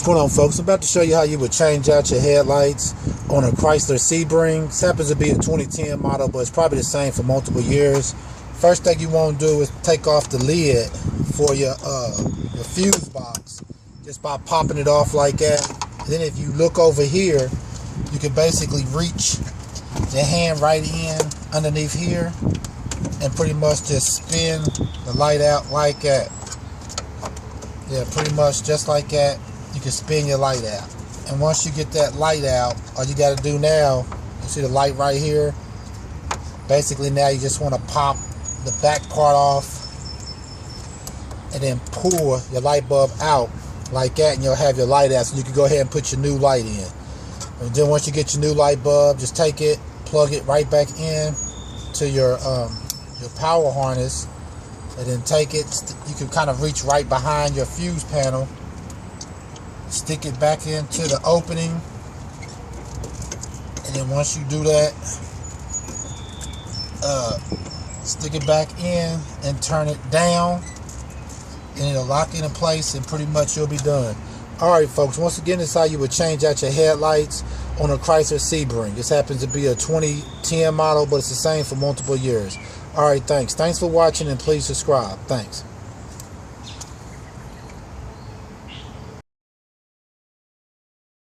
What's going on, folks? I'm about to show you how you would change out your headlights on a Chrysler Sebring. This happens to be a 2010 model, but it's probably the same for multiple years. First thing you want to do is take off the lid for your fuse box just by popping it off like that. And then if you look over here, you can basically reach your hand right in underneath here and pretty much just spin the light out like that. Yeah, pretty much just like that. You can spin your light out. And once you get that light out, all you got to do now, you see the light right here? Basically now you just want to pop the back part off and then pull your light bulb out like that, and you'll have your light out, so you can go ahead and put your new light in. And then once you get your new light bulb, just take it, plug it right back in to your power harness, and then take it, you can kind of reach right behind your fuse panel, stick it back into the opening, and then once you do that, stick it back in and turn it down, and it'll lock into place, and pretty much you'll be done. Alright folks, once again, this is how you would change out your headlights on a Chrysler Sebring. This happens to be a 2010 model, but it's the same for multiple years. Alright, thanks for watching, and please subscribe. Thanks.